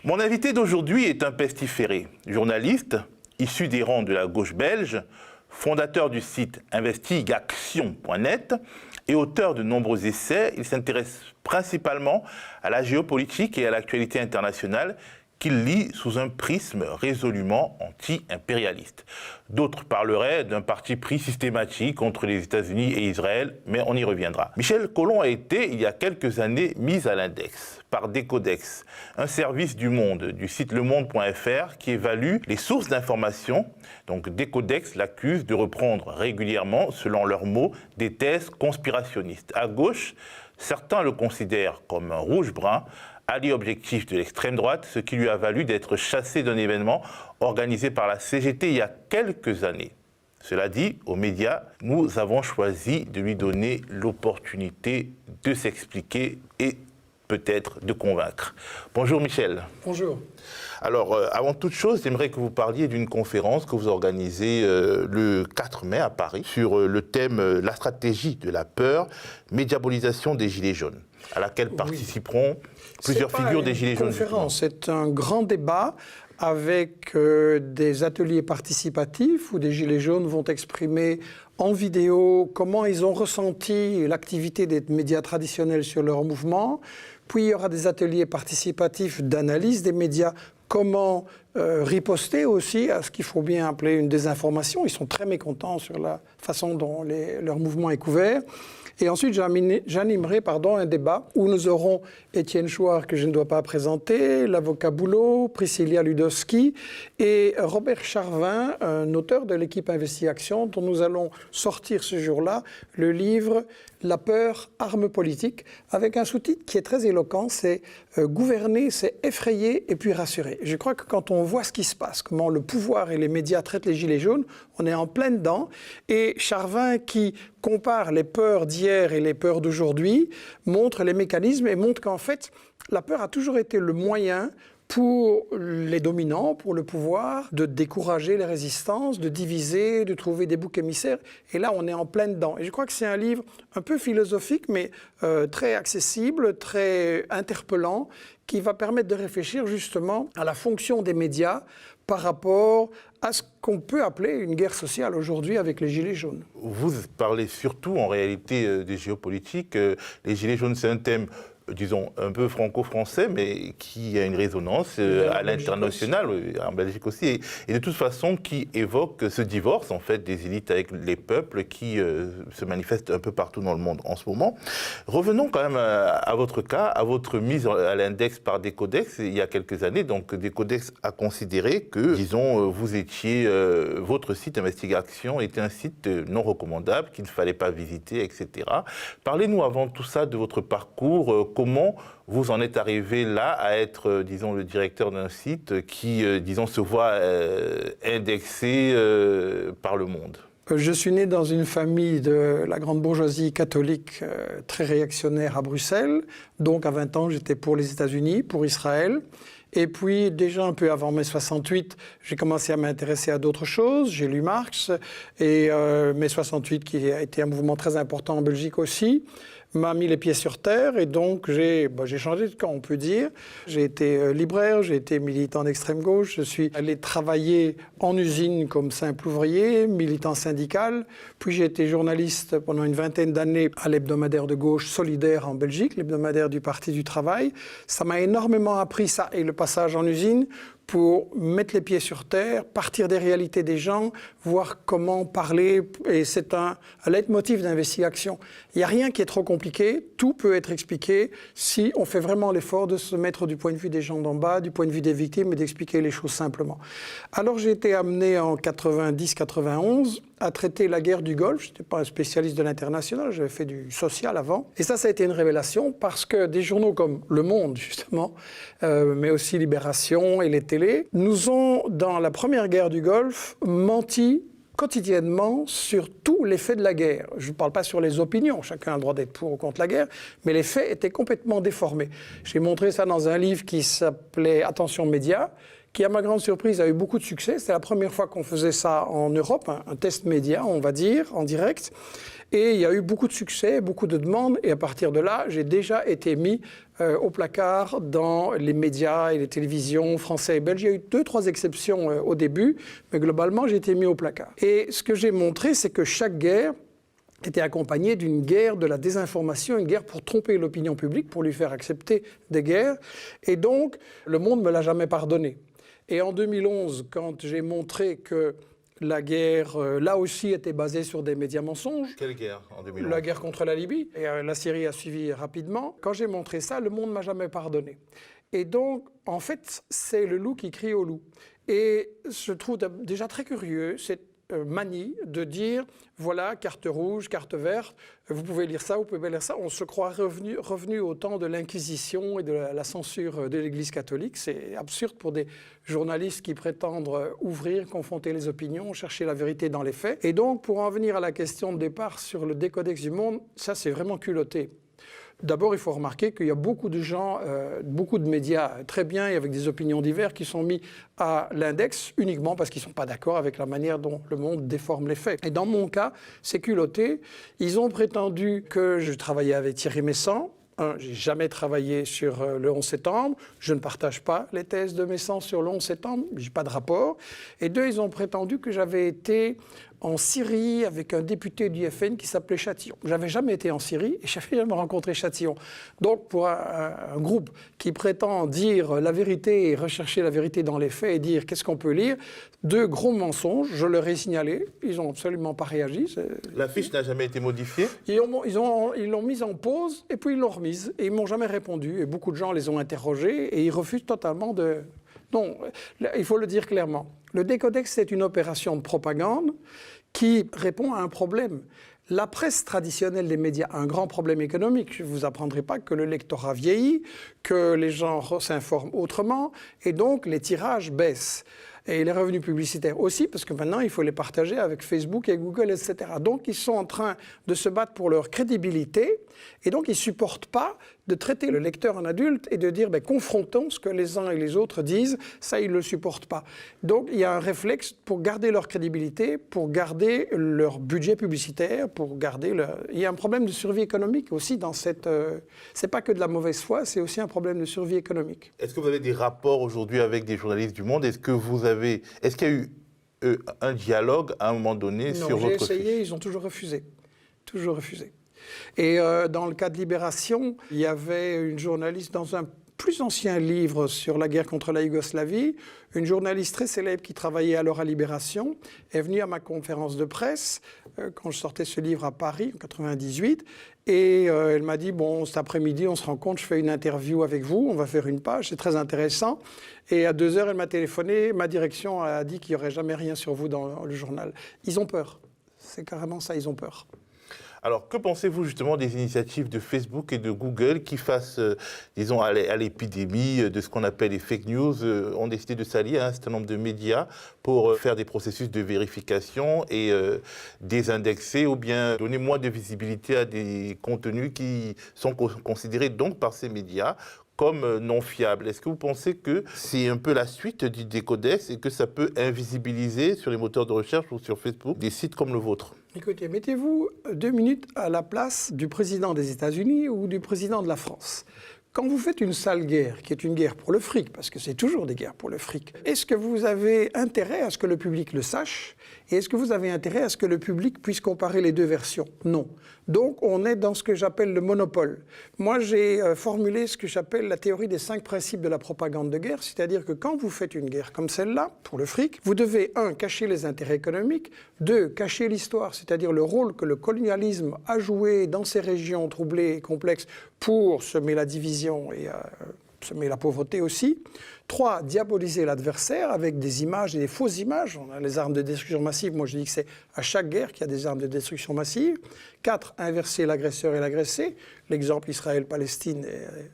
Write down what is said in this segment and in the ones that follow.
Mon invité d'aujourd'hui est un pestiféré, journaliste, issu des rangs de la gauche belge, fondateur du site investigation.net et auteur de nombreux essais. Il s'intéresse principalement à la géopolitique et à l'actualité internationale qu'il lit sous un prisme résolument anti-impérialiste. D'autres parleraient d'un parti pris systématique contre les États-Unis et Israël, mais on y reviendra. Michel Colomb a été, il y a quelques années, mis à l'index par Decodex, un service du Monde, du site lemonde.fr, qui évalue les sources d'information. Donc Decodex l'accuse de reprendre régulièrement, selon leurs mots, des thèses conspirationnistes. À gauche, certains le considèrent comme un rouge-brun, allié objectif de l'extrême droite, ce qui lui a valu d'être chassé d'un événement organisé par la CGT il y a quelques années. Cela dit, aux médias, nous avons choisi de lui donner l'opportunité de s'expliquer et peut-être de convaincre. Bonjour Michel. Bonjour. Alors, avant toute chose, j'aimerais que vous parliez d'une conférence que vous organisez le 4 mai à Paris sur le thème « La stratégie de la peur, médiabolisation des Gilets jaunes », à laquelle participeront plusieurs figures des Gilets jaunes. C'est un grand débat avec des ateliers participatifs où des Gilets jaunes vont exprimer en vidéo comment ils ont ressenti l'activité des médias traditionnels sur leur mouvement. Puis il y aura des ateliers participatifs d'analyse des médias, comment riposter aussi à ce qu'il faut bien appeler une désinformation. Ils sont très mécontents sur la façon dont leur mouvement est couvert. Et ensuite, j'animerai un débat où nous aurons Étienne Chouard, que je ne dois pas présenter, l'avocat Boulot, Priscilla Ludowski et Robert Charvin, un auteur de l'équipe Investigation, dont nous allons sortir ce jour-là le livre « La peur, arme politique », avec un sous-titre qui est très éloquent, c'est « Gouverner, c'est effrayer et puis rassurer ». Je crois que quand on voit ce qui se passe, comment le pouvoir et les médias traitent les Gilets jaunes, on est en plein dedans. Et Charvin, qui compare les peurs d'hier et les peurs d'aujourd'hui, montre les mécanismes et montre qu'en fait, la peur a toujours été le moyen pour les dominants, pour le pouvoir, de décourager les résistances, de diviser, de trouver des boucs émissaires. Et là, on est en plein dedans. Et je crois que c'est un livre un peu philosophique, mais très accessible, très interpellant, qui va permettre de réfléchir justement à la fonction des médias par rapport à ce qu'on peut appeler une guerre sociale aujourd'hui avec les Gilets jaunes. Vous parlez surtout en réalité des géopolitiques. Les Gilets jaunes, c'est un thème, disons, un peu franco-français, mais qui a une résonance à l'international, en Belgique aussi, et de toute façon qui évoque ce divorce, en fait, des élites avec les peuples qui se manifeste un peu partout dans le monde en ce moment. Revenons quand même à votre cas, à votre mise à l'index par Decodex il y a quelques années. Donc, Decodex a considéré que, disons, vous étiez, votre site Investigation était un site non recommandable, qu'il ne fallait pas visiter, etc. Parlez-nous avant tout ça de votre parcours. Comment vous en êtes arrivé là à être, disons, le directeur d'un site qui, disons, se voit indexé par le monde? Je suis né dans une famille de la grande bourgeoisie catholique très réactionnaire à Bruxelles. Donc à 20 ans, j'étais pour les États-Unis, pour Israël. Et puis, déjà un peu avant mai 68, j'ai commencé à m'intéresser à d'autres choses. J'ai lu Marx et mai 68, qui a été un mouvement très important en Belgique aussi, m'a mis les pieds sur terre et donc j'ai changé de camp, on peut dire. J'ai été libraire, j'ai été militant d'extrême gauche, je suis allé travailler en usine comme simple ouvrier, militant syndical, puis j'ai été journaliste pendant une vingtaine d'années à l'hebdomadaire de gauche Solidaire en Belgique, l'hebdomadaire du Parti du Travail. Ça m'a énormément appris, ça et le passage en usine, pour mettre les pieds sur terre, partir des réalités des gens, voir comment parler. Et c'est un leitmotiv d'investigation. Il n'y a rien qui est trop compliqué, tout peut être expliqué si on fait vraiment l'effort de se mettre du point de vue des gens d'en bas, du point de vue des victimes et d'expliquer les choses simplement. Alors j'ai été amené en 90-91 à traiter la guerre du Golfe. Je n'étais pas un spécialiste de l'international, j'avais fait du social avant. Et ça a été une révélation parce que des journaux comme Le Monde, justement, mais aussi Libération et les télés, nous ont, dans la première guerre du Golfe, menti quotidiennement sur tous les faits de la guerre. Je ne parle pas sur les opinions, chacun a le droit d'être pour ou contre la guerre, mais les faits étaient complètement déformés. J'ai montré ça dans un livre qui s'appelait « Attention médias », qui, à ma grande surprise, a eu beaucoup de succès. C'était la première fois qu'on faisait ça en Europe, un test média, on va dire, en direct. Et il y a eu beaucoup de succès, beaucoup de demandes. Et à partir de là, j'ai déjà été mis au placard dans les médias et les télévisions français et belges. Il y a eu 2-3 exceptions au début, mais globalement, j'ai été mis au placard. Et ce que j'ai montré, c'est que chaque guerre était accompagnée d'une guerre de la désinformation, une guerre pour tromper l'opinion publique, pour lui faire accepter des guerres. Et donc, le monde ne me l'a jamais pardonné. Et en 2011, quand j'ai montré que la guerre, là aussi, était basée sur des médias mensonges. Quelle guerre en 2011 ? La guerre contre la Libye. Et la Syrie a suivi rapidement. Quand j'ai montré ça, le monde ne m'a jamais pardonné. Et donc, en fait, c'est le loup qui crie au loup. Et je trouve déjà très curieux cette manie de dire, voilà, carte rouge, carte verte, vous pouvez lire ça, vous pouvez lire ça. On se croit revenu au temps de l'Inquisition et de la censure de l'Église catholique. C'est absurde pour des journalistes qui prétendent ouvrir, confronter les opinions, chercher la vérité dans les faits. Et donc, pour en venir à la question de départ sur le décodex du monde, ça c'est vraiment culotté. D'abord, il faut remarquer qu'il y a beaucoup de gens, beaucoup de médias très bien et avec des opinions diverses qui sont mis à l'index uniquement parce qu'ils ne sont pas d'accord avec la manière dont le monde déforme les faits. Et dans mon cas, c'est culotté. Ils ont prétendu que je travaillais avec Thierry Messant. Je n'ai jamais travaillé sur le 11 septembre. Je ne partage pas les thèses de Messant sur le 11 septembre. Je n'ai pas de rapport. Et 2, ils ont prétendu que j'avais été en Syrie avec un député du FN qui s'appelait Chatillon. Je n'avais jamais été en Syrie et je n'avais jamais rencontré Chatillon. Donc pour un groupe qui prétend dire la vérité et rechercher la vérité dans les faits et dire qu'est-ce qu'on peut lire, 2 gros mensonges, je leur ai signalé, ils n'ont absolument pas réagi. La fiche n'a jamais été modifiée ? Ils l'ont mise en pause et puis ils l'ont remise et ils ne m'ont jamais répondu. Et beaucoup de gens les ont interrogés et ils refusent totalement de... Non, il faut le dire clairement. Le décodex, c'est une opération de propagande qui répond à un problème. La presse traditionnelle des médias a un grand problème économique. Je ne vous apprendrai pas que le lectorat vieillit, que les gens s'informent autrement, et donc les tirages baissent. Et les revenus publicitaires aussi, parce que maintenant, il faut les partager avec Facebook et Google, etc. Donc, ils sont en train de se battre pour leur crédibilité, et donc, ils ne supportent pas de traiter le lecteur en adulte et de dire confrontons ce que les uns et les autres disent, ça, ils ne le supportent pas. Donc, il y a un réflexe pour garder leur crédibilité, pour garder leur budget publicitaire, pour garder Il y a un problème de survie économique aussi dans cette... C'est pas que de la mauvaise foi, c'est aussi un problème de survie économique. Est-ce que vous avez des rapports aujourd'hui avec des journalistes du monde ? Est-ce qu'il y a eu un dialogue à un moment donné sur votre fiche ? Non, j'ai essayé, ils ont toujours refusé. Toujours refusé. Et dans le cas de Libération, il y avait une journaliste dans un plus ancien livre sur la guerre contre la Yougoslavie, une journaliste très célèbre qui travaillait alors à Libération, est venue à ma conférence de presse quand je sortais ce livre à Paris en 1998. Et elle m'a dit, bon, cet après-midi, on se rencontre, je fais une interview avec vous, on va faire une page, c'est très intéressant. Et à 2 heures, elle m'a téléphoné, ma direction a dit qu'il n'y aurait jamais rien sur vous dans le journal. Ils ont peur. C'est carrément ça, ils ont peur. Alors, que pensez-vous justement des initiatives de Facebook et de Google qui, face, disons, à l'épidémie de ce qu'on appelle les fake news, ont décidé de s'allier à un certain nombre de médias pour faire des processus de vérification et désindexer ou bien donner moins de visibilité à des contenus qui sont considérés donc par ces médias comme non fiables. Est-ce que vous pensez que c'est un peu la suite du décodex et que ça peut invisibiliser sur les moteurs de recherche ou sur Facebook des sites comme le vôtre ? Écoutez, mettez-vous 2 minutes à la place du président des États-Unis ou du président de la France. Quand vous faites une sale guerre, qui est une guerre pour le fric, parce que c'est toujours des guerres pour le fric, est-ce que vous avez intérêt à ce que le public le sache ? Et est-ce que vous avez intérêt à ce que le public puisse comparer les 2 versions ? Non. Donc, on est dans ce que j'appelle le monopole. Moi, j'ai formulé ce que j'appelle la théorie des 5 principes de la propagande de guerre, c'est-à-dire que quand vous faites une guerre comme celle-là, pour le fric, vous devez, 1, cacher les intérêts économiques, 2, cacher l'histoire, c'est-à-dire le rôle que le colonialisme a joué dans ces régions troublées et complexes pour semer la division et semer la pauvreté aussi. 3, diaboliser l'adversaire avec des images et des fausses images. On a les armes de destruction massive. Moi, je dis que c'est à chaque guerre qu'il y a des armes de destruction massive. 4, inverser l'agresseur et l'agressé. L'exemple Israël-Palestine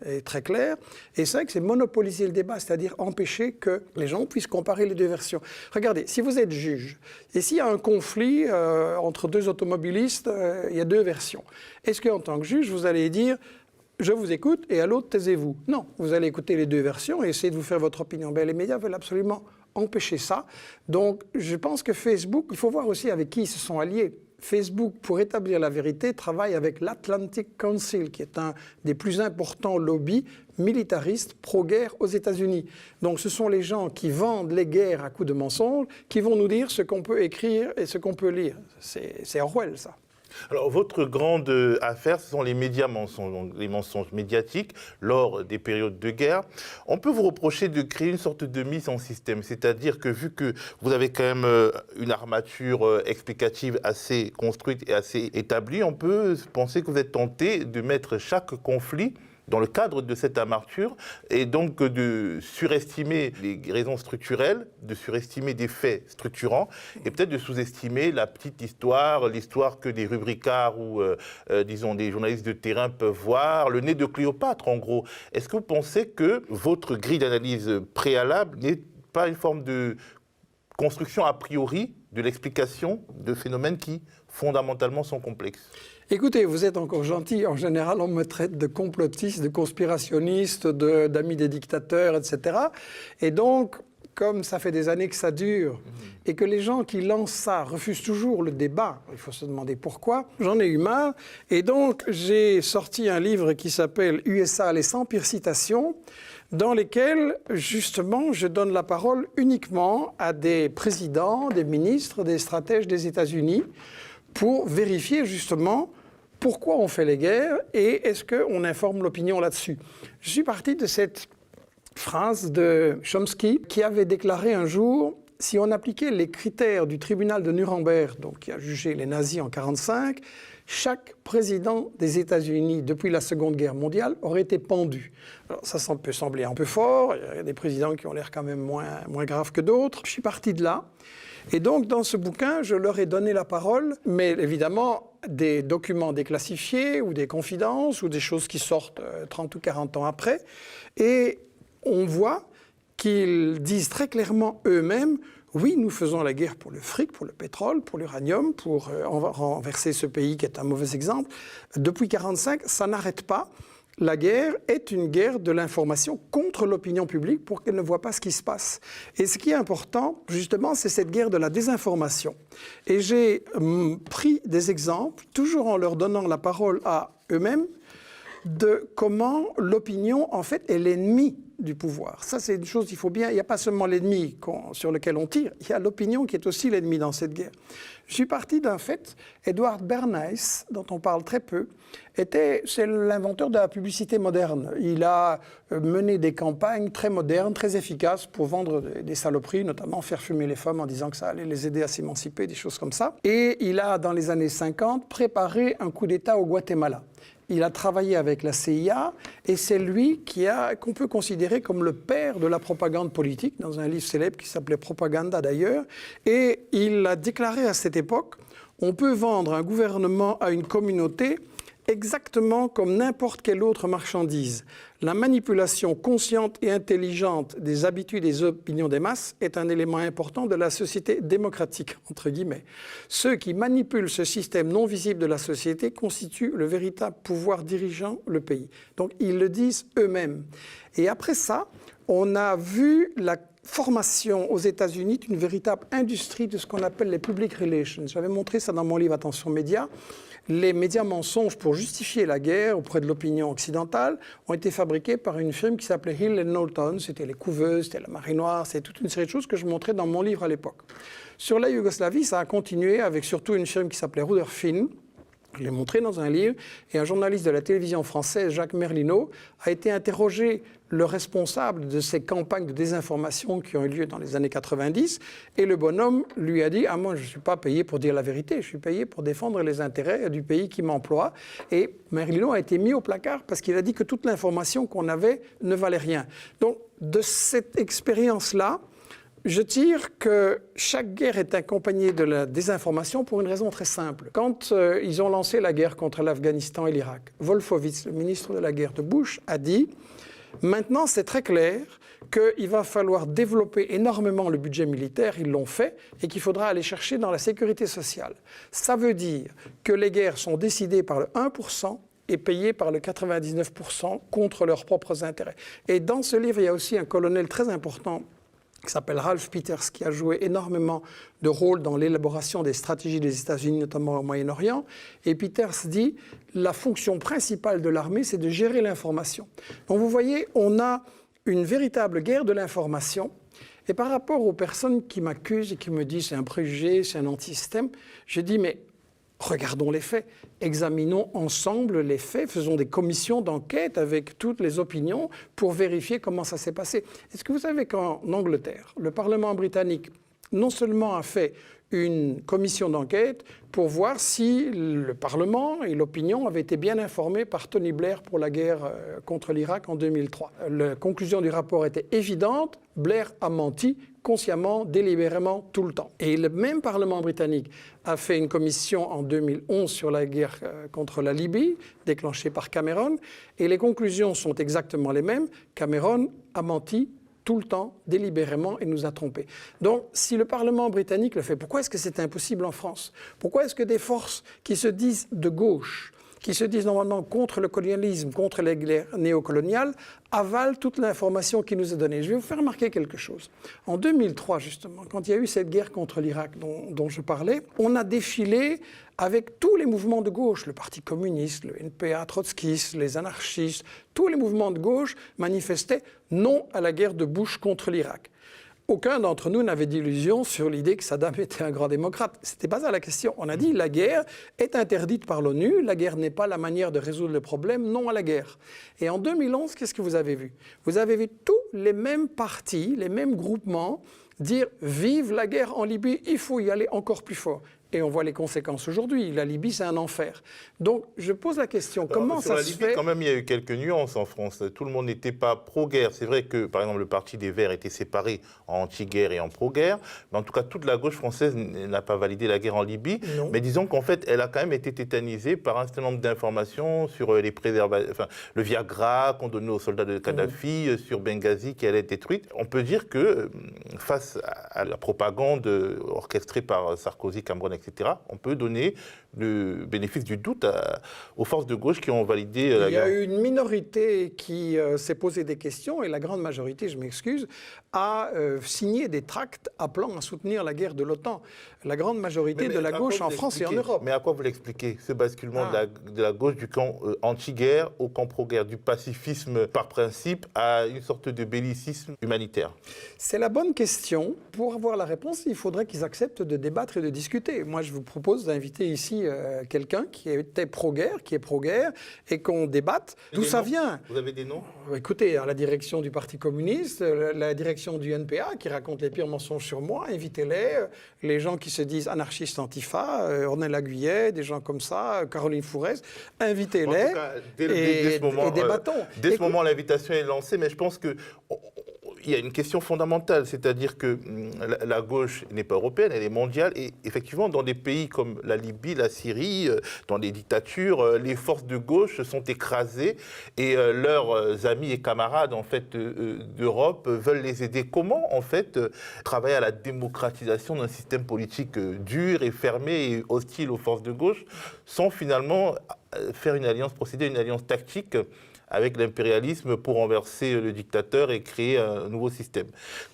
est très clair. Et 5, c'est monopoliser le débat, c'est-à-dire empêcher que les gens puissent comparer les 2 versions. Regardez, si vous êtes juge, et s'il y a un conflit entre 2 automobilistes, il y a 2 versions. Est-ce qu'en tant que juge, vous allez dire je vous écoute et à l'autre, taisez-vous. Non, vous allez écouter les deux versions et essayer de vous faire votre opinion. Ben, les médias veulent absolument empêcher ça. Donc, je pense que Facebook, il faut voir aussi avec qui ils se sont alliés. Facebook, pour établir la vérité, travaille avec l'Atlantic Council, qui est un des plus importants lobbies militaristes pro-guerre aux États-Unis. Donc ce sont les gens qui vendent les guerres à coups de mensonges qui vont nous dire ce qu'on peut écrire et ce qu'on peut lire. C'est Orwell, ça. Alors, votre grande affaire, ce sont les médias mensonges, donc les mensonges médiatiques lors des périodes de guerre. On peut vous reprocher de créer une sorte de mise en système, c'est-à-dire que vu que vous avez quand même une armature explicative assez construite et assez établie, on peut penser que vous êtes tenté de mettre chaque conflit dans le cadre de cette armature, et donc de surestimer les raisons structurelles, de surestimer des faits structurants, et peut-être de sous-estimer la petite histoire, l'histoire que des rubricards ou, disons, des journalistes de terrain peuvent voir, le nez de Cléopâtre, en gros. Est-ce que vous pensez que votre grille d'analyse préalable n'est pas une forme de construction a priori de l'explication de phénomènes qui, fondamentalement, sont complexes ? Écoutez, vous êtes encore gentil. En général, on me traite de complotiste, de conspirationniste, d'amis des dictateurs, etc. Et donc, comme ça fait des années que ça dure et que les gens qui lancent ça refusent toujours le débat, il faut se demander pourquoi, j'en ai eu marre. Et donc, j'ai sorti un livre qui s'appelle « USA, les 100 pires citations », dans lesquels, justement, je donne la parole uniquement à des présidents, des ministres, des stratèges des États-Unis pour vérifier, justement, pourquoi on fait les guerres et est-ce qu'on informe l'opinion là-dessus. Je suis parti de cette phrase de Chomsky qui avait déclaré un jour « Si on appliquait les critères du tribunal de Nuremberg, donc qui a jugé les nazis en 1945, chaque président des États-Unis depuis la Seconde Guerre mondiale aurait été pendu. » Alors ça peut sembler un peu fort, il y a des présidents qui ont l'air quand même moins graves que d'autres. Je suis parti de là. Et donc, dans ce bouquin, je leur ai donné la parole, mais évidemment, des documents déclassifiés ou des confidences ou des choses qui sortent 30 ou 40 ans après. Et on voit qu'ils disent très clairement eux-mêmes « Oui, nous faisons la guerre pour le fric, pour le pétrole, pour l'uranium, pour renverser ce pays qui est un mauvais exemple. Depuis 1945, ça n'arrête pas. La guerre est une guerre de l'information contre l'opinion publique pour qu'elle ne voit pas ce qui se passe. Et ce qui est important, justement, c'est cette guerre de la désinformation. Et j'ai pris des exemples, toujours en leur donnant la parole à eux-mêmes, de comment l'opinion, en fait, est l'ennemi du pouvoir. Ça, c'est une chose qu'il faut bien... Il n'y a pas seulement l'ennemi sur lequel on tire, il y a l'opinion qui est aussi l'ennemi dans cette guerre. Je suis parti d'un fait. Edward Bernays, dont on parle très peu, c'est l'inventeur de la publicité moderne. Il a mené des campagnes très modernes, très efficaces pour vendre des saloperies, notamment faire fumer les femmes en disant que ça allait les aider à s'émanciper, des choses comme ça. Et il a, dans les années 50, préparé un coup d'État au Guatemala. Il a travaillé avec la CIA et c'est lui qu'on peut considérer comme le père de la propagande politique, dans un livre célèbre qui s'appelait Propaganda d'ailleurs. Et il a déclaré à cette époque, on peut vendre un gouvernement à une communauté exactement comme n'importe quelle autre marchandise. La manipulation consciente et intelligente des habitudes et des opinions des masses est un élément important de la société démocratique, entre guillemets. Ceux qui manipulent ce système non visible de la société constituent le véritable pouvoir dirigeant le pays. Donc ils le disent eux-mêmes. Et après ça, on a vu la formation aux États-Unis d'une véritable industrie de ce qu'on appelle les public relations. J'avais montré ça dans mon livre Attention médias. Les médias mensonges pour justifier la guerre auprès de l'opinion occidentale ont été fabriqués par une firme qui s'appelait Hill & Knowlton. C'était les couveuses, c'était la marée noire, c'est toute une série de choses que je montrais dans mon livre à l'époque. Sur la Yougoslavie, ça a continué avec surtout une firme qui s'appelait Rutherford. Je l'ai montré dans un livre, et un journaliste de la télévision française, Jacques Merlino, a été interrogé le responsable de ces campagnes de désinformation qui ont eu lieu dans les années 90, et le bonhomme lui a dit « Ah, moi, je ne suis pas payé pour dire la vérité, je suis payé pour défendre les intérêts du pays qui m'emploie. » Et Merlino a été mis au placard parce qu'il a dit que toute l'information qu'on avait ne valait rien. Donc, de cette expérience-là, je tire que chaque guerre est accompagnée de la désinformation pour une raison très simple. Quand ils ont lancé la guerre contre l'Afghanistan et l'Irak, Wolfowitz, le ministre de la guerre de Bush, a dit « Maintenant, c'est très clair qu'il va falloir développer énormément le budget militaire, ils l'ont fait, et qu'il faudra aller chercher dans la sécurité sociale. Ça veut dire que les guerres sont décidées par le 1% et payés par le 99% contre leurs propres intérêts. Et dans ce livre, il y a aussi un colonel très important qui s'appelle Ralph Peters, qui a joué énormément de rôle dans l'élaboration des stratégies des États-Unis, notamment au Moyen-Orient. Et Peters dit « La fonction principale de l'armée, c'est de gérer l'information ». Donc vous voyez, on a une véritable guerre de l'information. Et par rapport aux personnes qui m'accusent et qui me disent « c'est un préjugé, c'est un anti-système », je dis « mais regardons les faits, examinons ensemble les faits, faisons des commissions d'enquête avec toutes les opinions pour vérifier comment ça s'est passé. » Est-ce que vous savez qu'en Angleterre, le Parlement britannique non seulement a fait une commission d'enquête pour voir si le Parlement et l'opinion avaient été bien informés par Tony Blair pour la guerre contre l'Irak en 2003. La conclusion du rapport était évidente, Blair a menti consciemment, délibérément, tout le temps. Et le même Parlement britannique a fait une commission en 2011 sur la guerre contre la Libye, déclenchée par Cameron, et les conclusions sont exactement les mêmes. Cameron a menti tout le temps, délibérément, et nous a trompés. Donc, si le Parlement britannique le fait, pourquoi est-ce que c'est impossible en France? Pourquoi est-ce que des forces qui se disent de gauche, qui se disent normalement contre le colonialisme, contre les guerres néocoloniales, avalent toute l'information qui nous est donnée? Je vais vous faire remarquer quelque chose. En 2003, justement, quand il y a eu cette guerre contre l'Irak dont je parlais, on a défilé avec tous les mouvements de gauche, le Parti communiste, le NPA, trotskiste, les anarchistes, tous les mouvements de gauche manifestaient non à la guerre de Bush contre l'Irak. Aucun d'entre nous n'avait d'illusion sur l'idée que Saddam était un grand démocrate. Ce n'était pas ça la question. On a dit la guerre est interdite par l'ONU, la guerre n'est pas la manière de résoudre le problème, non à la guerre. Et en 2011, qu'est-ce que vous avez vu? Vous avez vu tous les mêmes partis, les mêmes groupements dire « vive la guerre en Libye, il faut y aller encore plus fort ». Et on voit les conséquences aujourd'hui. La Libye, c'est un enfer. Donc, je pose la question, comment ça se fait... Sur la Libye, quand même, il y a eu quelques nuances en France. Tout le monde n'était pas pro-guerre. C'est vrai que, par exemple, le Parti des Verts était séparé en anti-guerre et en pro-guerre. Mais en tout cas, toute la gauche française n'a pas validé la guerre en Libye. Non. Mais disons qu'en fait, elle a quand même été tétanisée par un certain nombre d'informations sur les le Viagra qu'on donnait aux soldats de Kadhafi, sur Benghazi qui allait être détruite. On peut dire que, face à la propagande orchestrée par Sarkozy, Cameron, etc., on peut donner le bénéfice du doute aux forces de gauche qui ont validé la guerre. Il y a eu une minorité qui s'est posé des questions et la grande majorité, je m'excuse, a signé des tracts appelant à soutenir la guerre de l'OTAN. La grande majorité de la gauche en France et en Europe. Mais à quoi vous l'expliquez, ce basculement de la gauche du camp anti-guerre au camp pro-guerre, du pacifisme par principe à une sorte de bellicisme humanitaire? C'est la bonne question. Pour avoir la réponse, il faudrait qu'ils acceptent de débattre et de discuter. Moi, je vous propose d'inviter ici quelqu'un qui était pro-guerre, qui est pro-guerre, et qu'on débatte d'où ça vient. Vous avez des noms? Écoutez, la direction du Parti communiste, la direction du NPA, qui raconte les pires mensonges sur moi, invitez-les. Les gens qui se disent anarchistes antifa, Ornella Aguillet, des gens comme ça, Caroline Fourès, invitez-les et débattons. Dès ce moment, l'invitation est lancée, mais je pense que... Il y a une question fondamentale, c'est-à-dire que la gauche n'est pas européenne, elle est mondiale. Et effectivement, dans des pays comme la Libye, la Syrie, dans des dictatures, les forces de gauche sont écrasées et leurs amis et camarades en fait, d'Europe veulent les aider. Comment, en fait, travailler à la démocratisation d'un système politique dur et fermé et hostile aux forces de gauche sans finalement faire une alliance, procéder à une alliance tactique avec l'impérialisme pour renverser le dictateur et créer un nouveau système.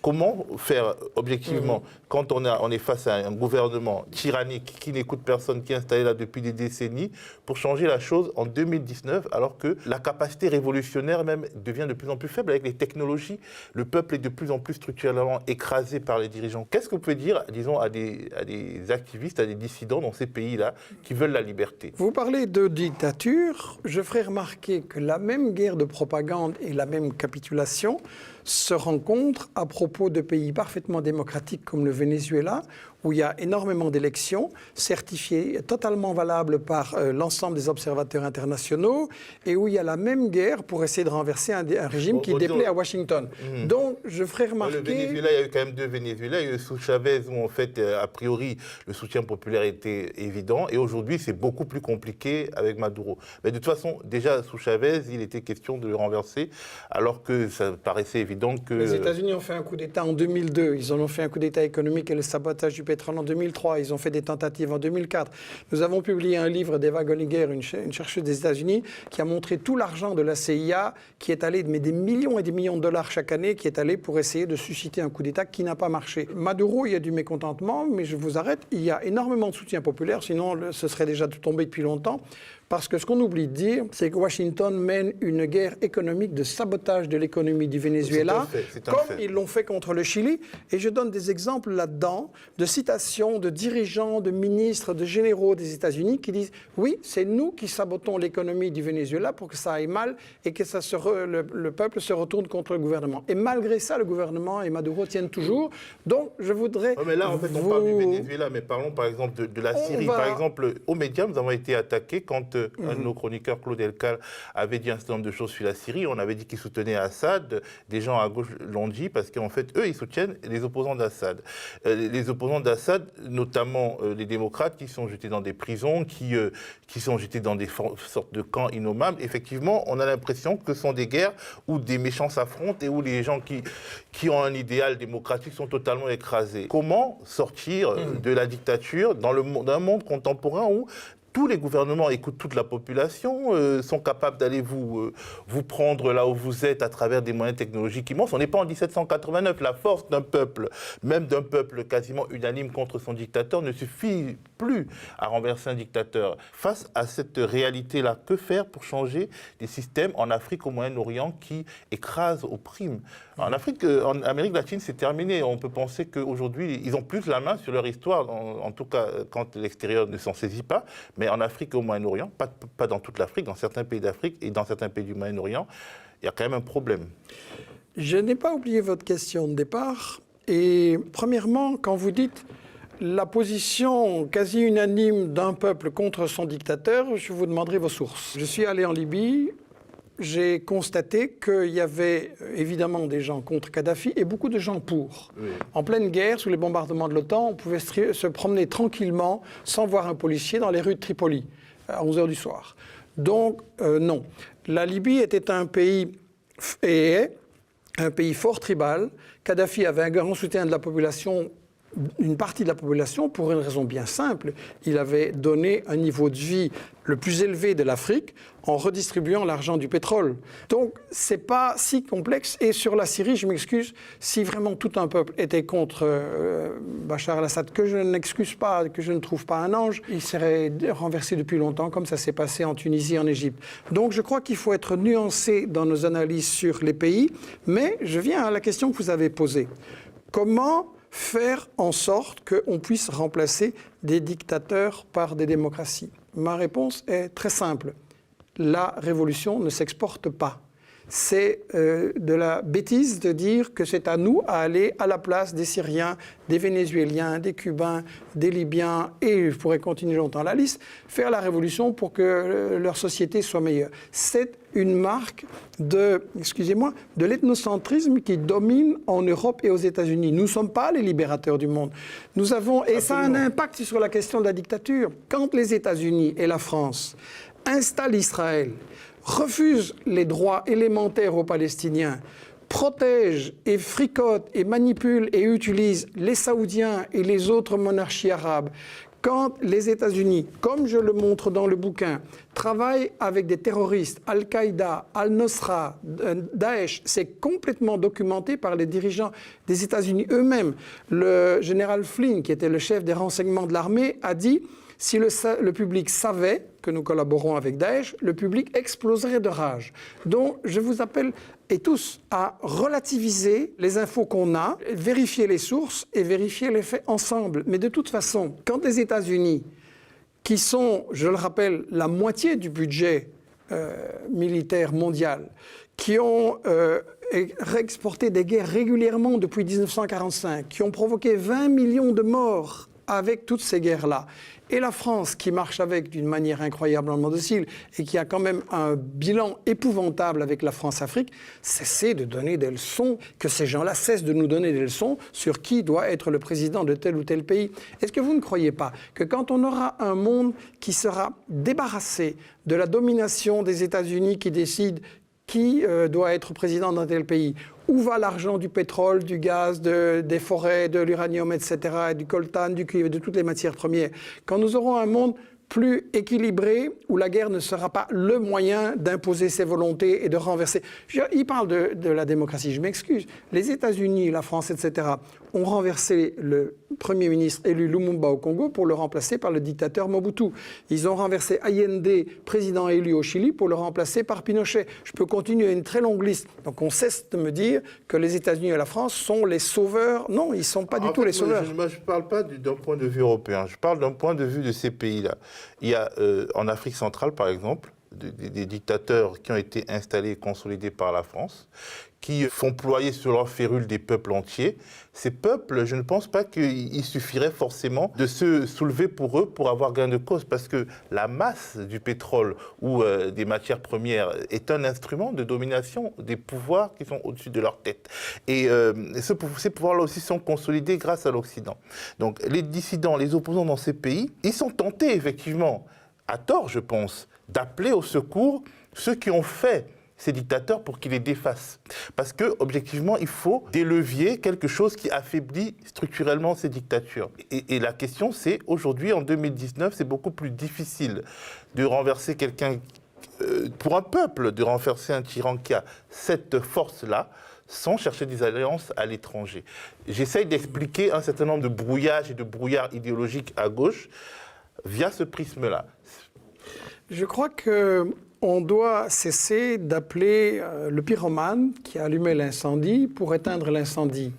Comment faire objectivement, quand on est face à un gouvernement tyrannique qui n'écoute personne, qui est installé là depuis des décennies, pour changer la chose en 2019, alors que la capacité révolutionnaire même devient de plus en plus faible avec les technologies, le peuple est de plus en plus structurellement écrasé par les dirigeants. Qu'est-ce que vous pouvez dire, disons, à des activistes, à des dissidents dans ces pays-là qui veulent la liberté? Vous parlez de dictature, je ferai remarquer que la même guerre de propagande et la même capitulation se rencontrent à propos de pays parfaitement démocratiques comme le Venezuela, où il y a énormément d'élections certifiées, totalement valables par l'ensemble des observateurs internationaux, et où il y a la même guerre pour essayer de renverser un régime qui déplaît à Washington. Donc, je ferai remarquer... Le Venezuela, il y a eu quand même deux Venezuela. Il y a eu sous Chavez, où en fait, a priori, le soutien populaire était évident, et aujourd'hui, c'est beaucoup plus compliqué avec Maduro. Mais de toute façon, déjà, sous Chavez, il était question de le renverser, alors que ça paraissait évident évident que... Les États-Unis ont fait un coup d'État en 2002, ils en ont fait un coup d'État économique et le sabotage du pétrole en 2003, ils ont fait des tentatives en 2004. Nous avons publié un livre d'Eva Gollinger, une chercheuse des États-Unis, qui a montré tout l'argent de la CIA qui est allé, mais des millions et des millions de dollars chaque année, qui est allé pour essayer de susciter un coup d'État qui n'a pas marché. Maduro, il y a du mécontentement, mais je vous arrête, il y a énormément de soutien populaire, sinon ce serait déjà tombé depuis longtemps. Parce que ce qu'on oublie de dire, c'est que Washington mène une guerre économique de sabotage de l'économie du Venezuela, comme ils l'ont fait contre le Chili. Et je donne des exemples là-dedans de citations de dirigeants, de ministres, de généraux des États-Unis qui disent « Oui, c'est nous qui sabotons l'économie du Venezuela pour que ça aille mal et que le peuple se retourne contre le gouvernement. » Et malgré ça, le gouvernement et Maduro tiennent toujours. Donc, je voudrais... mais là, en fait, on parle du Venezuela, mais parlons par exemple de la Syrie. Par exemple, aux médias, nous avons été attaqués quand un de nos chroniqueurs, Claude Elkal, avait dit un certain nombre de choses sur la Syrie. On avait dit qu'il soutenait Assad. Des gens à gauche l'ont dit parce qu'en fait, eux, ils soutiennent les opposants d'Assad. Les opposants d'Assad, notamment les démocrates, qui sont jetés dans des prisons, qui sont jetés dans des sortes de camps innommables. Effectivement, on a l'impression que ce sont des guerres où des méchants s'affrontent et où les gens qui ont un idéal démocratique sont totalement écrasés. Comment sortir de la dictature dans un monde contemporain où tous les gouvernements écoutent toute la population, sont capables d'aller vous prendre là où vous êtes à travers des moyens technologiques immenses. On n'est pas en 1789. La force d'un peuple, même d'un peuple quasiment unanime contre son dictateur, ne suffit plus à renverser un dictateur. Face à cette réalité-là, que faire pour changer des systèmes en Afrique, au Moyen-Orient, qui écrasent, oppriment? En Afrique, en Amérique latine, c'est terminé. On peut penser qu'aujourd'hui, ils ont plus la main sur leur histoire, en tout cas quand l'extérieur ne s'en saisit pas. Mais en Afrique et au Moyen-Orient, pas dans toute l'Afrique, dans certains pays d'Afrique et dans certains pays du Moyen-Orient, il y a quand même un problème. Je n'ai pas oublié votre question de départ. Et premièrement, quand vous dites la position quasi unanime d'un peuple contre son dictateur, je vous demanderai vos sources. Je suis allé en Libye. J'ai constaté qu'il y avait évidemment des gens contre Kadhafi et beaucoup de gens pour. Oui. En pleine guerre, sous les bombardements de l'OTAN, on pouvait se promener tranquillement sans voir un policier dans les rues de Tripoli à 11h du soir. Donc, non. La Libye était un pays fort tribal. Kadhafi avait un grand soutien de la population, une partie de la population, pour une raison bien simple. Il avait donné un niveau de vie le plus élevé de l'Afrique en redistribuant l'argent du pétrole. Donc, ce n'est pas si complexe. Et sur la Syrie, je m'excuse, si vraiment tout un peuple était contre Bachar el-Assad, que je n'excuse pas, que je ne trouve pas un ange, il serait renversé depuis longtemps, comme ça s'est passé en Tunisie et en Égypte. Donc, je crois qu'il faut être nuancé dans nos analyses sur les pays. Mais je viens à la question que vous avez posée. Comment faire en sorte qu'on puisse remplacer des dictateurs par des démocraties? Ma réponse est très simple. La révolution ne s'exporte pas. C'est de la bêtise de dire que c'est à nous à aller à la place des Syriens, des Vénézuéliens, des Cubains, des Libyens, et je pourrais continuer longtemps la liste, faire la révolution pour que leur société soit meilleure. C'est une marque de l'ethnocentrisme qui domine en Europe et aux États-Unis. Nous ne sommes pas les libérateurs du monde. Nous avons, et ça a un impact sur la question de la dictature. Quand les États-Unis et la France installent Israël, refusent les droits élémentaires aux Palestiniens, protègent et fricotent et manipulent et utilisent les Saoudiens et les autres monarchies arabes, quand les États-Unis, comme je le montre dans le bouquin, travaillent avec des terroristes, Al-Qaïda, Al-Nusra, Daesh, c'est complètement documenté par les dirigeants des États-Unis eux-mêmes. Le général Flynn, qui était le chef des renseignements de l'armée, a dit « Si le public savait que nous collaborons avec Daesh, le public exploserait de rage. » Donc, je vous appelle, et tous, à relativiser les infos qu'on a, vérifier les sources et vérifier les faits ensemble. Mais de toute façon, quand les États-Unis, qui sont, je le rappelle, la moitié du budget militaire mondial, qui ont exporté des guerres régulièrement depuis 1945, qui ont provoqué 20 millions de morts avec toutes ces guerres-là, et la France qui marche avec d'une manière incroyablement docile et qui a quand même un bilan épouvantable avec la France-Afrique, cessez de donner des leçons, que ces gens-là cessent de nous donner des leçons sur qui doit être le président de tel ou tel pays. Est-ce que vous ne croyez pas que quand on aura un monde qui sera débarrassé de la domination des États-Unis qui décident qui doit être président d'un tel pays. Où va l'argent du pétrole, du gaz, des forêts, de l'uranium, etc., et du coltan, du cuivre, de toutes les matières premières? Quand nous aurons un monde plus équilibré, où la guerre ne sera pas le moyen d'imposer ses volontés et de renverser. Il parle de la démocratie, je m'excuse. Les États-Unis, la France, etc., ont renversé le Premier ministre élu Lumumba au Congo pour le remplacer par le dictateur Mobutu. Ils ont renversé Allende, président élu au Chili, pour le remplacer par Pinochet. Je peux continuer une très longue liste. Donc on cesse de me dire que les États-Unis et la France sont les sauveurs. Non, ils ne sont pas du tout les sauveurs. Moi, je ne parle pas d'un point de vue européen. Je parle d'un point de vue de ces pays-là. Il y a en Afrique centrale, par exemple, des dictateurs qui ont été installés et consolidés par la France, qui font ployer sur leur férule des peuples entiers. Ces peuples, je ne pense pas qu'il suffirait forcément de se soulever pour eux pour avoir gain de cause, parce que la masse du pétrole ou des matières premières est un instrument de domination des pouvoirs qui sont au-dessus de leur tête. Et ces pouvoirs-là aussi sont consolidés grâce à l'Occident. Donc les dissidents, les opposants dans ces pays, ils sont tentés effectivement, à tort je pense, d'appeler au secours ceux qui ont fait ces dictateurs pour qu'ils les défassent. Parce que, objectivement, il faut des leviers, quelque chose qui affaiblit structurellement ces dictatures. Et la question, c'est, aujourd'hui, en 2019, c'est beaucoup plus difficile de renverser quelqu'un, pour un peuple, de renverser un tyran qui a cette force-là, sans chercher des alliances à l'étranger. J'essaye d'expliquer un certain nombre de brouillages et de brouillards idéologiques à gauche via ce prisme-là. Je crois qu'on doit cesser d'appeler le pyromane qui a allumé l'incendie pour éteindre l'incendie.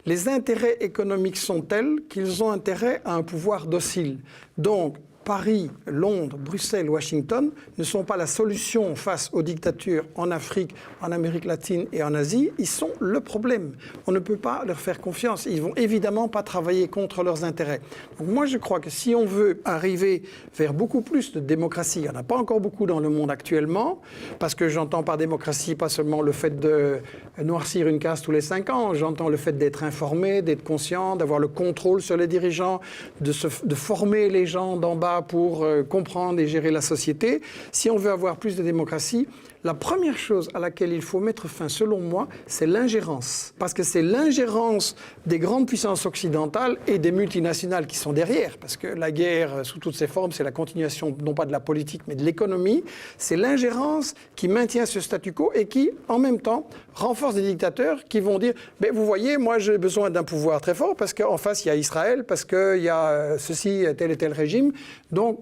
Les intérêts économiques sont tels qu'ils ont intérêt à un pouvoir docile. Donc, Paris, Londres, Bruxelles, Washington ne sont pas la solution face aux dictatures en Afrique, en Amérique latine et en Asie. Ils sont le problème. On ne peut pas leur faire confiance. Ils ne vont évidemment pas travailler contre leurs intérêts. Donc moi, je crois que si on veut arriver vers beaucoup plus de démocratie, il n'y en a pas encore beaucoup dans le monde actuellement, parce que j'entends par démocratie pas seulement le fait de noircir une case tous les 5 ans, j'entends le fait d'être informé, d'être conscient, d'avoir le contrôle sur les dirigeants, de former les gens d'en bas pour comprendre et gérer la société. Si on veut avoir plus de démocratie, la première chose à laquelle il faut mettre fin, selon moi, c'est l'ingérence. Parce que c'est l'ingérence des grandes puissances occidentales et des multinationales qui sont derrière. Parce que la guerre, sous toutes ses formes, c'est la continuation, non pas de la politique, mais de l'économie. C'est l'ingérence qui maintient ce statu quo et qui, en même temps, renforce des dictateurs qui vont dire « vous voyez, moi j'ai besoin d'un pouvoir très fort parce qu'en face, il y a Israël, parce qu'il y a ceci, tel et tel régime. » Donc,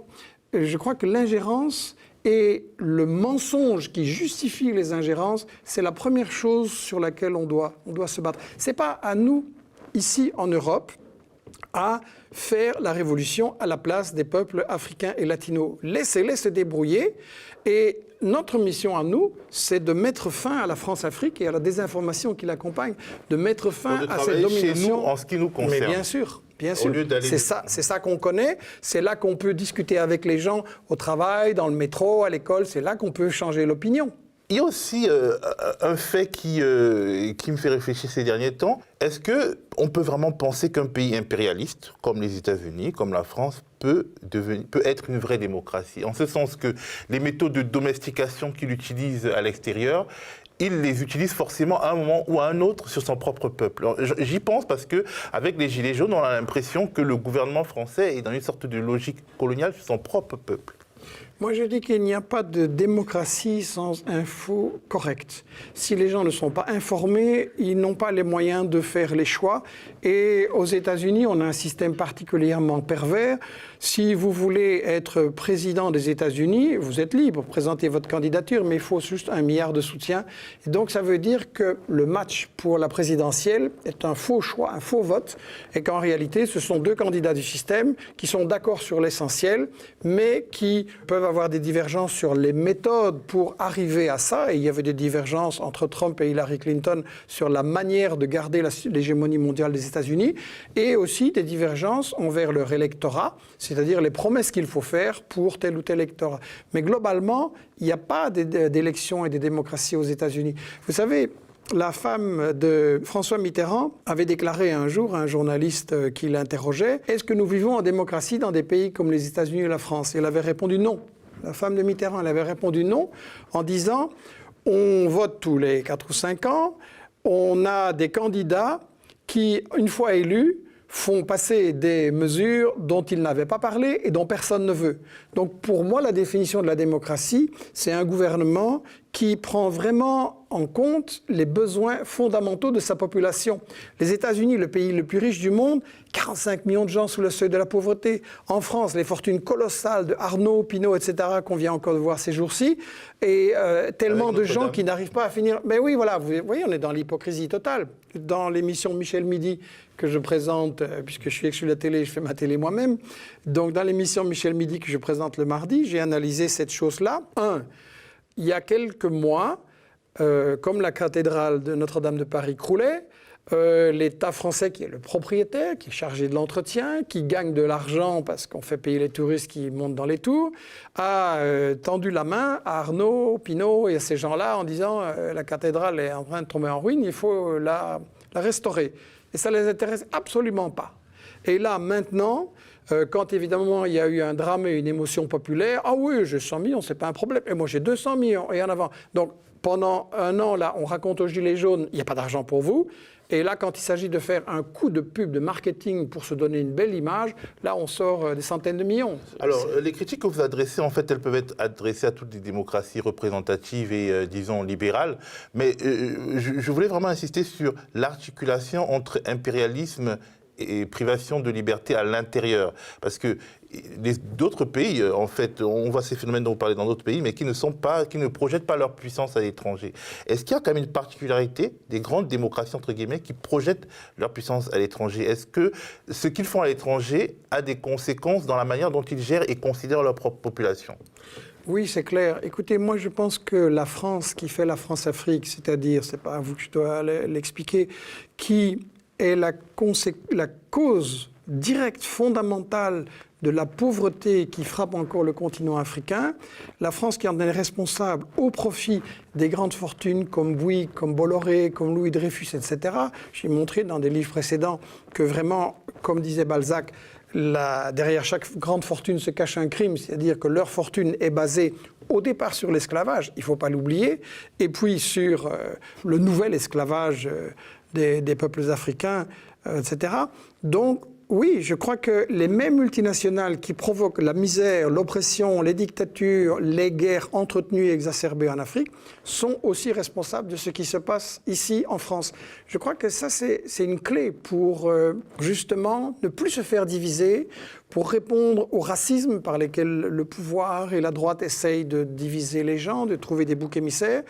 je crois que l'ingérence et le mensonge qui justifie les ingérences, c'est la première chose sur laquelle on doit se battre. Ce n'est pas à nous, ici en Europe, à faire la révolution à la place des peuples africains et latinos. Laissez-les se débrouiller. Et notre mission à nous, c'est de mettre fin à la France-Afrique et à la désinformation qui l'accompagne, de mettre fin à cette domination. Chez nous, en ce qui nous concerne. Mais bien sûr. Bien sûr, c'est ça qu'on connaît, c'est là qu'on peut discuter avec les gens au travail, dans le métro, à l'école, c'est là qu'on peut changer l'opinion. Il y a aussi un fait qui me fait réfléchir ces derniers temps. Est-ce qu'on peut vraiment penser qu'un pays impérialiste, comme les États-Unis, comme la France, peut être une vraie démocratie? En ce sens que les méthodes de domestication qu'il utilise à l'extérieur, il les utilise forcément à un moment ou à un autre sur son propre peuple. J'y pense parce qu'avec les Gilets jaunes, on a l'impression que le gouvernement français est dans une sorte de logique coloniale sur son propre peuple. Moi, je dis qu'il n'y a pas de démocratie sans info correcte. Si les gens ne sont pas informés, ils n'ont pas les moyens de faire les choix. Et aux États-Unis, on a un système particulièrement pervers. Si vous voulez être président des États-Unis, vous êtes libre, présentez votre candidature, mais il faut juste 1 milliard de soutien. Et donc, ça veut dire que le match pour la présidentielle est un faux choix, un faux vote, et qu'en réalité, ce sont 2 candidats du système qui sont d'accord sur l'essentiel, mais qui peuvent avoir des divergences sur les méthodes pour arriver à ça. Et il y avait des divergences entre Trump et Hillary Clinton sur la manière de garder l'hégémonie mondiale des États-Unis, et aussi des divergences envers leur électorat, c'est-à-dire les promesses qu'il faut faire pour tel ou tel électorat. Mais globalement, il n'y a pas d'élections et de démocratie aux États-Unis. Vous savez, la femme de François Mitterrand avait déclaré un jour à un journaliste qui l'interrogeait « Est-ce que nous vivons en démocratie dans des pays comme les États-Unis et la France ?» Et elle avait répondu non. La femme de Mitterrand, elle avait répondu non en disant « on vote tous les 4 ou 5 ans, on a des candidats qui, une fois élus, font passer des mesures dont ils n'avaient pas parlé et dont personne ne veut. Donc pour moi, la définition de la démocratie, c'est un gouvernement qui prend vraiment en compte les besoins fondamentaux de sa population. Les États-Unis, le pays le plus riche du monde, 45 millions de gens sous le seuil de la pauvreté. En France, les fortunes colossales de Arnaud, Pinault, etc., qu'on vient encore de voir ces jours-ci, et tellement de gens qui n'arrivent pas à finir. Mais oui, voilà, vous voyez, on est dans l'hypocrisie totale. Dans l'émission Michel Midi, que je présente, puisque je suis exclu de la télé, je fais ma télé moi-même. Donc dans l'émission Michel Midi que je présente le mardi, j'ai analysé cette chose-là. Il y a quelques mois, comme la cathédrale de Notre-Dame de Paris croulait, l'État français, qui est le propriétaire, qui est chargé de l'entretien, qui gagne de l'argent parce qu'on fait payer les touristes qui montent dans les tours, a tendu la main à Arnaud, Pinault et à ces gens-là en disant la cathédrale est en train de tomber en ruine, il faut la restaurer. Et ça ne les intéresse absolument pas. Et là, maintenant, quand évidemment il y a eu un drame et une émotion populaire, ah oui, j'ai 100 millions, c'est pas un problème. Et moi j'ai 200 millions et en avant. Donc pendant un an, là, on raconte aux Gilets jaunes, il n'y a pas d'argent pour vous. Et là, quand il s'agit de faire un coup de pub, de marketing pour se donner une belle image, là, on sort des centaines de millions. Alors, les critiques que vous adressez, en fait, elles peuvent être adressées à toutes les démocraties représentatives et, disons, libérales. Mais je voulais vraiment insister sur l'articulation entre impérialisme et privation de liberté à l'intérieur. Parce que d'autres pays, en fait, on voit ces phénomènes dont vous parlez dans d'autres pays, mais qui ne projettent pas leur puissance à l'étranger. Est-ce qu'il y a quand même une particularité des grandes démocraties, entre guillemets, qui projettent leur puissance à l'étranger? Est-ce que ce qu'ils font à l'étranger a des conséquences dans la manière dont ils gèrent et considèrent leur propre population? Oui, c'est clair. Écoutez, moi je pense que la France qui fait la France-Afrique, c'est-à-dire, c'est pas à vous que je dois l'expliquer, qui est la cause directe, fondamentale de la pauvreté qui frappe encore le continent africain, la France qui en est responsable au profit des grandes fortunes comme Bouygues, comme Bolloré, comme Louis Dreyfus, etc. J'ai montré dans des livres précédents que vraiment, comme disait Balzac, derrière chaque grande fortune se cache un crime, c'est-à-dire que leur fortune est basée au départ sur l'esclavage, il ne faut pas l'oublier, et puis sur le nouvel esclavage des peuples africains, etc. Donc, oui, je crois que les mêmes multinationales qui provoquent la misère, l'oppression, les dictatures, les guerres entretenues et exacerbées en Afrique sont aussi responsables de ce qui se passe ici en France. Je crois que ça, c'est une clé pour justement ne plus se faire diviser, pour répondre au racisme par lesquels le pouvoir et la droite essayent de diviser les gens, de trouver des boucs émissaires.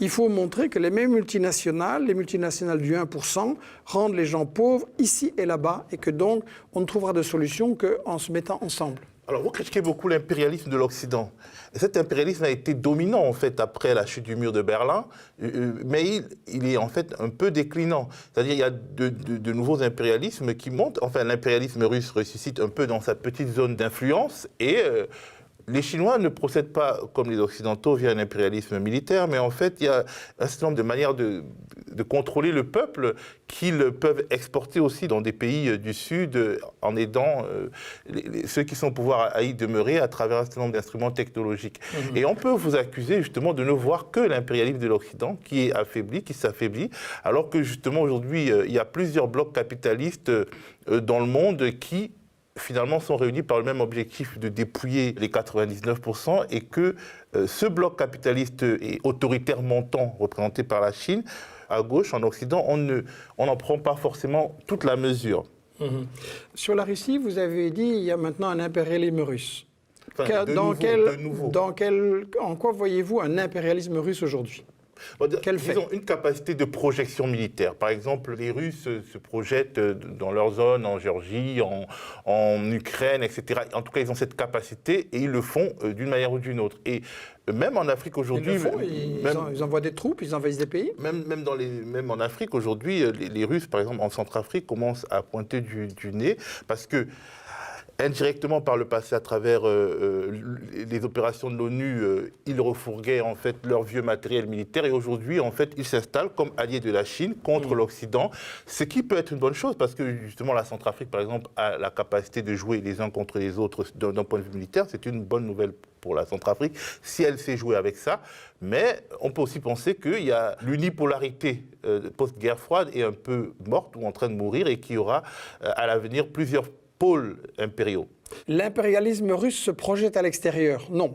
Il faut montrer que les mêmes multinationales, les multinationales du 1%, rendent les gens pauvres ici et là-bas, et que donc on ne trouvera de solution qu'en se mettant ensemble. Alors, vous critiquez beaucoup l'impérialisme de l'Occident. Cet impérialisme a été dominant, en fait, après la chute du mur de Berlin, mais il est, en fait, un peu déclinant. C'est-à-dire qu'il y a de nouveaux impérialismes qui montent. Enfin, l'impérialisme russe ressuscite un peu dans sa petite zone d'influence et... les Chinois ne procèdent pas comme les Occidentaux via un impérialisme militaire, mais en fait, il y a un certain nombre de manières de contrôler le peuple qu'ils peuvent exporter aussi dans des pays du Sud en aidant ceux qui sont au pouvoir à y demeurer à travers un certain nombre d'instruments technologiques. Et on peut vous accuser justement de ne voir que l'impérialisme de l'Occident qui est affaibli, qui s'affaiblit, alors que justement aujourd'hui, il y a plusieurs blocs capitalistes dans le monde qui finalement sont réunis par le même objectif de dépouiller les 99% et que ce bloc capitaliste et autoritaire montant représenté par la Chine, à gauche, en Occident, on n'en prend pas forcément toute la mesure. Sur la Russie, vous avez dit qu'il y a maintenant un impérialisme russe. Enfin, En quoi voyez-vous un impérialisme russe aujourd'hui ? Disons une capacité de projection militaire. Par exemple, les Russes se projettent dans leur zone, en Géorgie, en Ukraine, etc. En tout cas, ils ont cette capacité et ils le font d'une manière ou d'une autre. Et même en Afrique aujourd'hui... Ils envoient des troupes, ils envahissent des pays. Même en Afrique aujourd'hui, les Russes, par exemple, en Centrafrique, commencent à pointer du nez parce que Indirectement, par le passé, à travers les opérations de l'ONU, ils refourguaient en fait leur vieux matériel militaire et aujourd'hui, en fait, ils s'installent comme alliés de la Chine contre l'Occident, ce qui peut être une bonne chose parce que justement la Centrafrique, par exemple, a la capacité de jouer les uns contre les autres d'un point de vue militaire. C'est une bonne nouvelle pour la Centrafrique si elle sait jouer avec ça. Mais on peut aussi penser que l'unipolarité post-guerre froide est un peu morte ou en train de mourir et qu'il y aura à l'avenir plusieurs pôles impériaux. L'impérialisme russe se projette à l'extérieur? Non.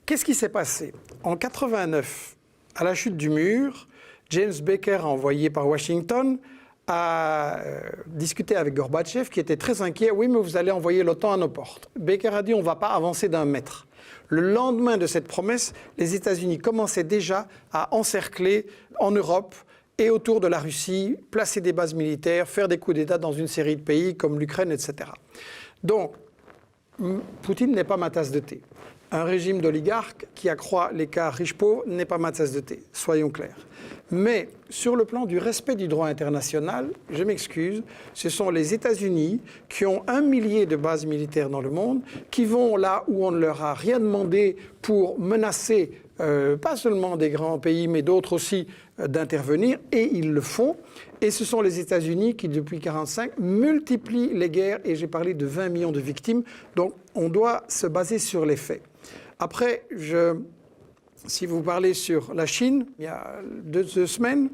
Qu'est-ce qui s'est passé? En 89, à la chute du mur, James Baker, envoyé par Washington, a discuté avec Gorbatchev, qui était très inquiet. Oui, mais vous allez envoyer l'OTAN à nos portes. Baker a dit, on ne va pas avancer d'un mètre. Le lendemain de cette promesse, les États-Unis commençaient déjà à encercler en Europe et autour de la Russie, placer des bases militaires, faire des coups d'État dans une série de pays comme l'Ukraine, etc. Donc, Poutine n'est pas ma tasse de thé. Un régime d'oligarques qui accroît l'écart riche-pauvre n'est pas ma tasse de thé, soyons clairs. Mais sur le plan du respect du droit international, je m'excuse, ce sont les États-Unis qui ont 1 millier de bases militaires dans le monde, qui vont là où on ne leur a rien demandé pour menacer pas seulement des grands pays, mais d'autres aussi, d'intervenir, et ils le font. Et ce sont les États-Unis qui, depuis 1945, multiplient les guerres, et j'ai parlé de 20 millions de victimes, donc on doit se baser sur les faits. Après, si vous parlez sur la Chine, il y a deux semaines,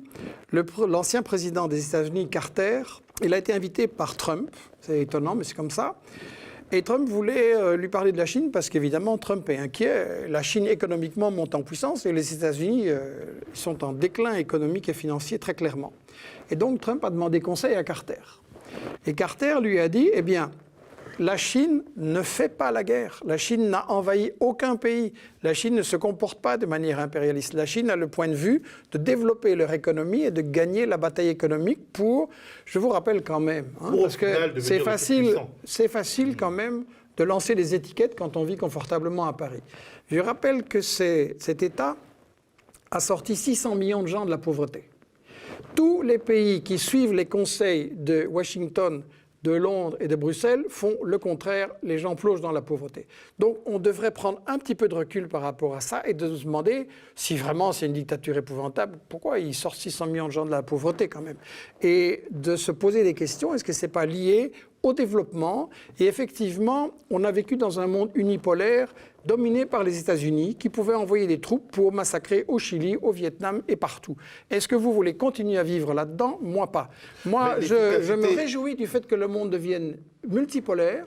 l'ancien président des États-Unis, Carter, il a été invité par Trump, c'est étonnant, mais c'est comme ça. Et Trump voulait lui parler de la Chine parce qu'évidemment, Trump est inquiet. La Chine économiquement monte en puissance et les États-Unis sont en déclin économique et financier très clairement. Et donc Trump a demandé conseil à Carter. Et Carter lui a dit, eh bien, la Chine ne fait pas la guerre. La Chine n'a envahi aucun pays. La Chine ne se comporte pas de manière impérialiste. La Chine a le point de vue de développer leur économie et de gagner la bataille économique pour, je vous rappelle quand même, parce que c'est facile quand même de lancer des étiquettes quand on vit confortablement à Paris. Je rappelle que cet État a sorti 600 millions de gens de la pauvreté. Tous les pays qui suivent les conseils de Washington, de Londres et de Bruxelles font le contraire, les gens plongent dans la pauvreté. Donc on devrait prendre un petit peu de recul par rapport à ça et de se demander si vraiment c'est une dictature épouvantable, pourquoi il sort 600 millions de gens de la pauvreté quand même? Et de se poser des questions, est-ce que ce n'est pas lié au développement? Et effectivement, on a vécu dans un monde unipolaire dominé par les États-Unis qui pouvaient envoyer des troupes pour massacrer au Chili, au Vietnam et partout. Est-ce que vous voulez continuer à vivre là-dedans? Moi, pas. Moi, je me réjouis du fait que le monde devienne multipolaire.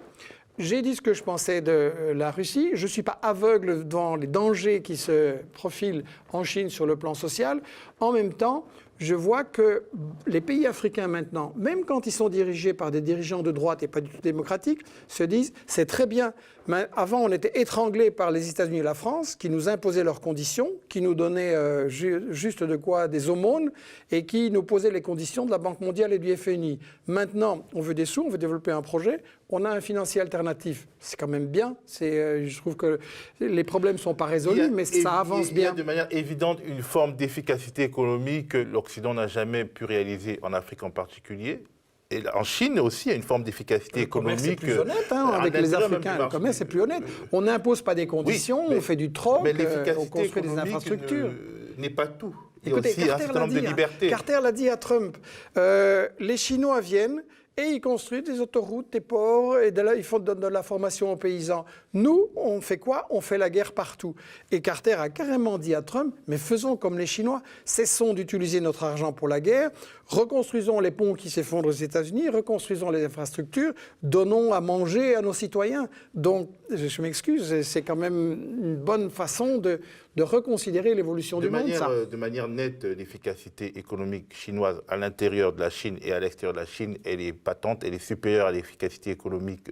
J'ai dit ce que je pensais de la Russie. Je ne suis pas aveugle devant les dangers qui se profilent en Chine sur le plan social. En même temps, je vois que les pays africains maintenant, même quand ils sont dirigés par des dirigeants de droite et pas du tout démocratiques, se disent c'est très bien. Mais avant, on était étranglés par les États-Unis et la France, qui nous imposaient leurs conditions, qui nous donnaient juste de quoi des aumônes, et qui nous posaient les conditions de la Banque mondiale et du FMI. Maintenant, on veut des sous, on veut développer un projet, on a un financier alternatif. C'est quand même bien. Je trouve que les problèmes ne sont pas résolus, mais ça avance bien. Il y a de manière évidente une forme d'efficacité économique que l'Occident n'a jamais pu réaliser, en Afrique en particulier. Et en Chine aussi, il y a une forme d'efficacité économique. C'est plus honnête avec les Africains. Le commerce, c'est plus honnête. On n'impose pas des conditions, on fait du troc, on construit des infrastructures. N'est pas tout. Il y a Écoutez, aussi un certain nombre de libertés. Carter l'a dit à Trump. Les Chinois viennent et ils construisent des autoroutes, des ports, et ils font de la formation aux paysans. Nous, on fait quoi? On fait la guerre partout. Et Carter a carrément dit à Trump, mais faisons comme les Chinois, cessons d'utiliser notre argent pour la guerre, reconstruisons les ponts qui s'effondrent aux États-Unis, reconstruisons les infrastructures, donnons à manger à nos citoyens. Donc, je m'excuse, c'est quand même une bonne façon de reconsidérer l'évolution du monde, ça. De manière nette, l'efficacité économique chinoise à l'intérieur de la Chine et à l'extérieur de la Chine, elle est patente, elle est supérieure à l'efficacité économique,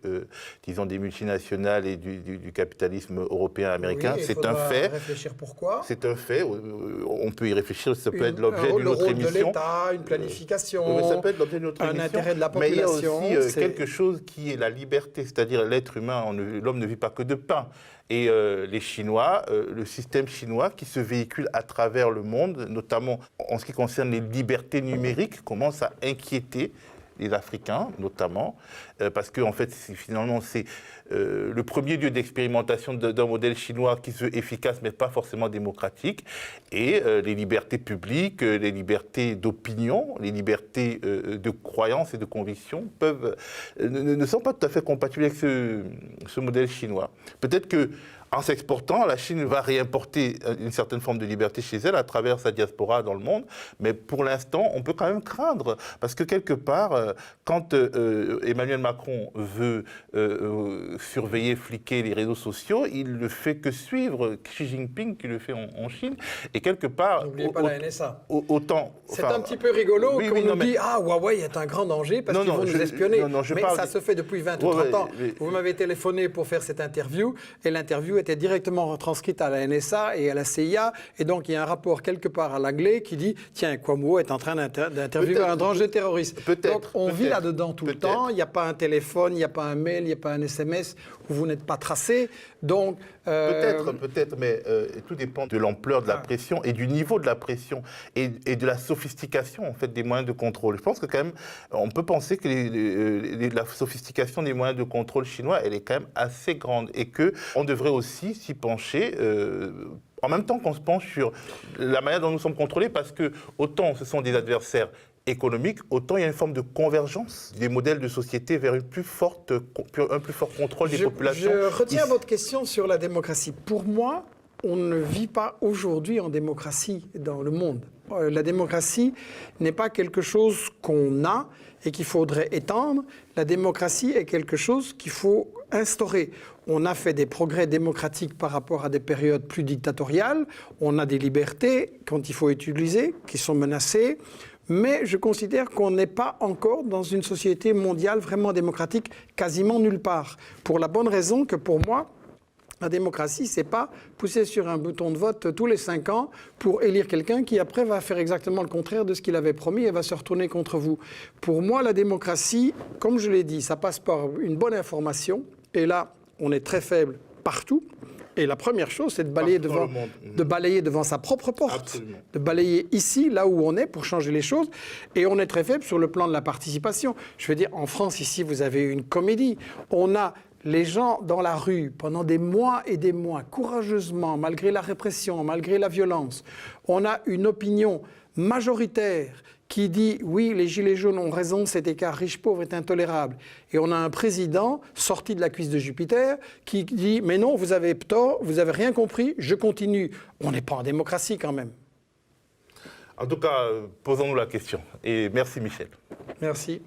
disons, des multinationales et du capitalisme européen, américain. Oui, c'est un fait. Réfléchir pourquoi. C'est un fait. On peut y réfléchir, ça peut être l'objet d'une autre émission. Le rôle de l'État, une planification, ça peut être l'objet d'une autre émission. Un intérêt de la population. Mais il y a aussi quelque chose qui est la liberté, c'est-à-dire l'être humain, l'homme ne vit pas que de pain. Et les Chinois, le système chinois qui se véhicule à travers le monde, notamment en ce qui concerne les libertés numériques, commence à inquiéter les Africains notamment, parce que en fait, finalement, c'est le premier lieu d'expérimentation d'un modèle chinois qui se veut efficace, mais pas forcément démocratique. Et les libertés publiques, les libertés d'opinion, les libertés de croyance et de conviction ne sont pas tout à fait compatibles avec ce modèle chinois. Peut-être que en s'exportant, la Chine va réimporter une certaine forme de liberté chez elle à travers sa diaspora dans le monde, mais pour l'instant, on peut quand même craindre, parce que quelque part, quand Emmanuel Macron veut surveiller, fliquer les réseaux sociaux, il ne fait que suivre Xi Jinping qui le fait en Chine, et quelque part... N'oubliez pas la NSA. Autant... C'est un petit peu rigolo quand on nous dit « Ah, Huawei est un grand danger parce qu'ils vont nous espionner ». Mais ça se fait depuis 20 ou 30 ans. Vous m'avez téléphoné pour faire cette interview, et l'interview était directement retranscrite à la NSA et à la CIA, et donc il y a un rapport quelque part à l'anglais qui dit « Tiens, Cuomo est en train d'interviewer un danger terroriste ». Donc on vit là-dedans tout le temps, il n'y a pas un téléphone, il n'y a pas un mail, il n'y a pas un SMS où vous n'êtes pas tracé, donc... Peut-être, mais tout dépend de l'ampleur de la pression et du niveau de la pression et de la sophistication en fait des moyens de contrôle. Je pense que quand même, on peut penser que la sophistication des moyens de contrôle chinois, elle est quand même assez grande et que on devrait aussi s'y pencher. En même temps qu'on se penche sur la manière dont nous sommes contrôlés, parce que autant ce sont des adversaires économique, autant il y a une forme de convergence des modèles de société vers un plus fort contrôle des populations. Je retiens votre question sur la démocratie. Pour moi, on ne vit pas aujourd'hui en démocratie dans le monde. La démocratie n'est pas quelque chose qu'on a et qu'il faudrait étendre. La démocratie est quelque chose qu'il faut instaurer. On a fait des progrès démocratiques par rapport à des périodes plus dictatoriales. On a des libertés, quand il faut utiliser, qui sont menacées. Mais je considère qu'on n'est pas encore dans une société mondiale vraiment démocratique, quasiment nulle part. Pour la bonne raison que pour moi, la démocratie, c'est pas pousser sur un bouton de vote tous les 5 ans pour élire quelqu'un qui après va faire exactement le contraire de ce qu'il avait promis et va se retourner contre vous. Pour moi, la démocratie, comme je l'ai dit, ça passe par une bonne information. Et là, on est très faible partout. Et la première chose, c'est de balayer devant sa propre porte, absolument. De balayer ici, là où on est, pour changer les choses. Et on est très faible sur le plan de la participation. Je veux dire, en France, ici, vous avez une comédie. On a les gens dans la rue, pendant des mois et des mois, courageusement, malgré la répression, malgré la violence. On a une opinion majoritaire qui dit « oui, les gilets jaunes ont raison, cet écart riche-pauvre est intolérable ». Et on a un président sorti de la cuisse de Jupiter qui dit « mais non, vous avez tort, vous n'avez rien compris, je continue ». On n'est pas en démocratie quand même. En tout cas, posons-nous la question. Et merci Michel. Merci.